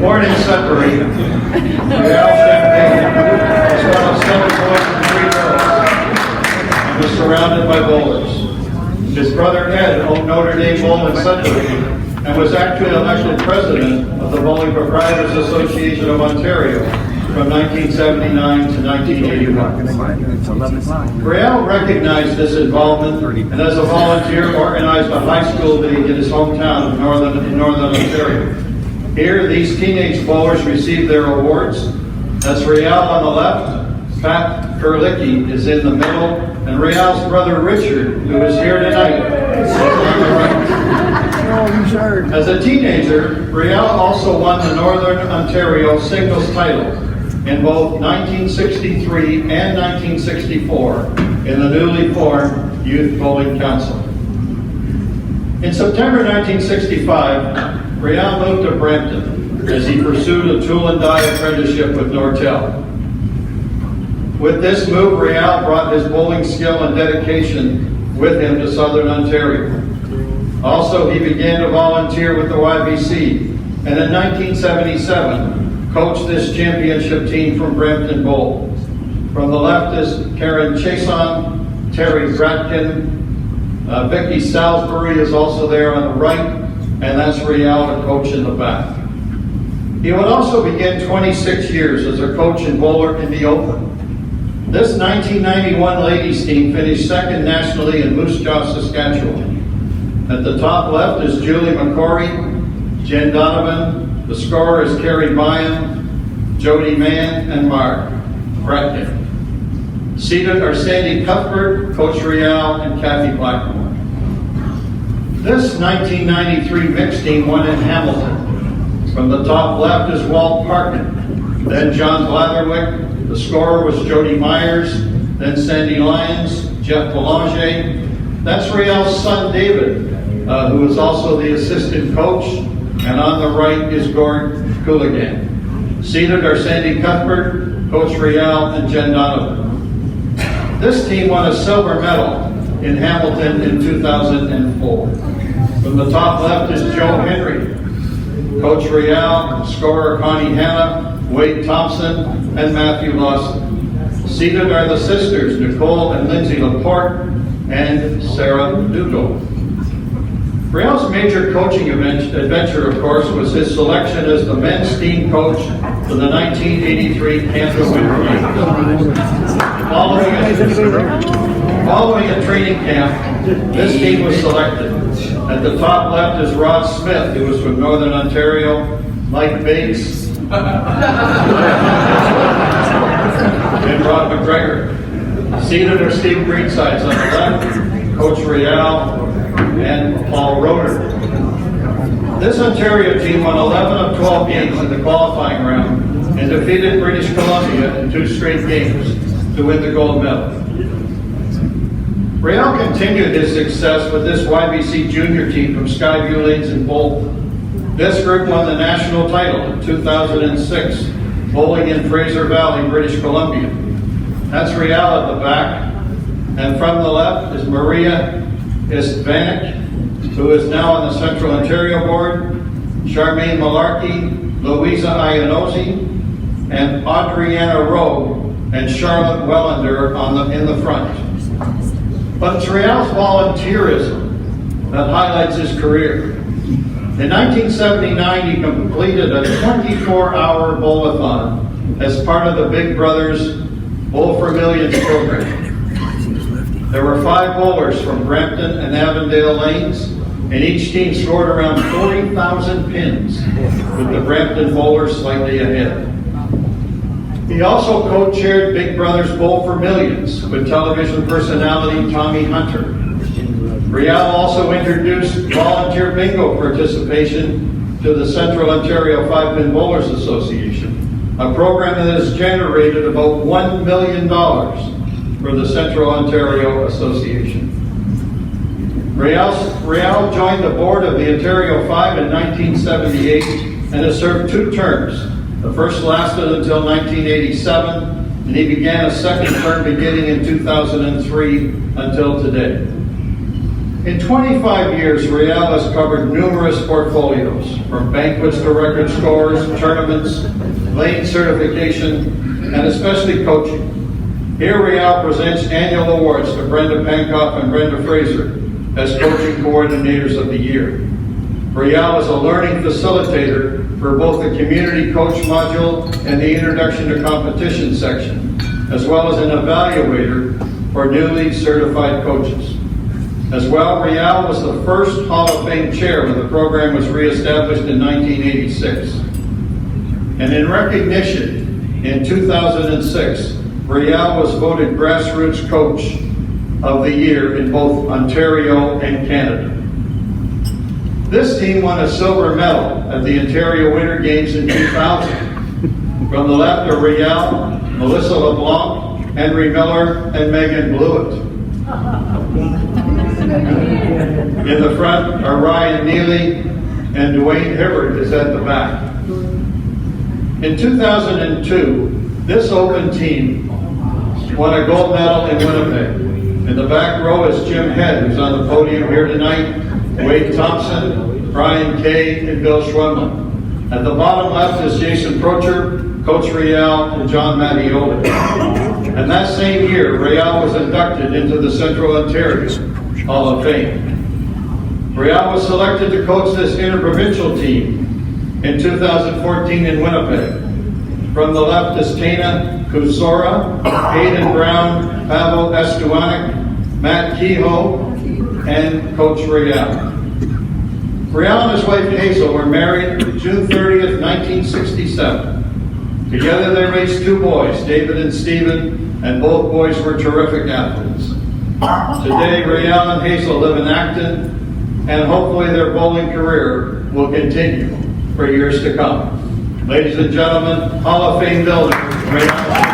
Born in Sudbury, Rheal was one of 7 boys and 3 girls, and was surrounded by bowlers. His brother Ed owned Notre Dame Bowl in Sudbury and was actually elected president of the Bowling Proprietors Association of Ontario from 1979 to 1981. Rheal recognized this involvement and as a volunteer organized a high school league in his hometown of Northern Ontario. Here, these teenage bowlers received their awards. That's Rheal on the left, Pat Kurlicki is in the middle, and Rheal's brother Richard, who is here tonight, is on the right. As a teenager, Rheal also won the Northern Ontario singles title in both 1963 and 1964 in the newly formed Youth Bowling Council. In September 1965, Rheal moved to Brampton as he pursued a tool and die apprenticeship with Nortel. With this move, Rheal brought his bowling skill and dedication with him to Southern Ontario. Also, he began to volunteer with the YBC, and in 1977, coached this championship team from Brampton Bowl. From the left is Karen Chason, Terry Bratkin, Vicky Salisbury is also there on the right, and that's Rheal, the coach in the back. He would also begin 26 years as a coach and bowler in the Open. This 1991 ladies team finished second nationally in Moose Jaw, Saskatchewan. At the top left is Julie McCory, Jen Donovan, the scorer is Carrie Byam, Jody Mann, and Mark Bratkin. Seated are Sandy Cuthbert, Coach Rheal, and Kathy Blackmore. This 1993 mixed team won in Hamilton. From the top left is Walt Parkin, then John Blatherwick, the scorer was Jody Myers, then Sandy Lyons, Jeff Belanger. That's Rheal's son David, who is also the assistant coach, and on the right is Gord Cooligan. Seated are Sandy Cuthbert, Coach Rheal, and Jen Donovan. This team won a silver medal in Hamilton in 2004. From the top left is Joe Henry, Coach Rheal, scorer Connie Hanna, Wade Thompson, and Matthew Lawson. Seated are the sisters Nicole and Lindsay Laporte and Sarah Dugal. Rheal's major coaching adventure, of course, was his selection as the men's team coach for the 1983 Canada Winter Games. Following a training camp, this team was selected. At the top left is Rod Smith, who was from Northern Ontario, Mike Bates, and Rod McGregor. Seated are Steve Greensides on the left, Coach Rheal, and Paul Roeder. This Ontario team won 11 of 12 games in the qualifying round and defeated British Columbia in 2 straight games to win the gold medal. Rheal continued his success with this YBC junior team from Skyview Lanes in Bolton. This group won the national title in 2006, bowling in Fraser Valley, British Columbia. That's Rheal at the back. And from the left is Maria Istvanik, who is now on the Central Ontario Board, Charmaine Malarkey, Louisa Iannozzi, and Adriana Rowe and Charlotte Wellander in the front. But it's Rheal's volunteerism that highlights his career. In 1979, he completed a 24-hour bowl-a-thon as part of the Big Brothers Bowl for Millions program. There were 5 bowlers from Brampton and Avondale Lanes, and each team scored around 40,000 pins, with the Brampton bowlers slightly ahead. He also co-chaired Big Brothers Bowl for Millions with television personality Tommy Hunter. Rheal also introduced volunteer bingo participation to the Central Ontario 5-Pin Bowlers Association, a program that has generated about $1 million for the Central Ontario Association. Rheal joined the board of the Ontario 5 in 1978 and has served 2 terms. The first lasted until 1987, and he began a second term beginning in 2003 until today. In 25 years, Rheal has covered numerous portfolios, from banquets to record scores, tournaments, lane certification, and especially coaching. Here, Rheal presents annual awards to Brenda Pankoff and Brenda Fraser as Coaching Coordinators of the Year. Rheal is a learning facilitator for both the Community Coach module and the Introduction to Competition section, as well as an evaluator for newly certified coaches. As well, Rheal was the first Hall of Fame chair when the program was reestablished in 1986. And in recognition, in 2006, Rheal was voted Grassroots Coach of the Year in both Ontario and Canada. This team won a silver medal at the Ontario Winter Games in 2000. From the left are Rheal, Melissa LeBlanc, Henry Miller, and Megan Blewett. In the front are Ryan Neely, and Dwayne Hibbert is at the back. In 2002, this Open team won a gold medal in Winnipeg. In the back row is Jim Head, who's on the podium here tonight, Wade Thompson, Brian Kay, and Bill Schwemlin. At the bottom left is Jason Procher, Coach Rheal, and John Mattiola. And that same year, Rheal was inducted into the Central Ontario Hall of Fame. Rheal was selected to coach this interprovincial team in 2014 in Winnipeg. From the left is Tana Kusora, Hayden Brown, Pavel Estuanik, Matt Kehoe, and Coach Rheal. Rheal and his wife Hazel were married June 30th, 1967. Together they raised two boys, David and Stephen, and both boys were terrific athletes. Today, Rheal and Hazel live in Acton, and hopefully their bowling career will continue for years to come. Ladies and gentlemen, Hall of Fame builder, Rheal.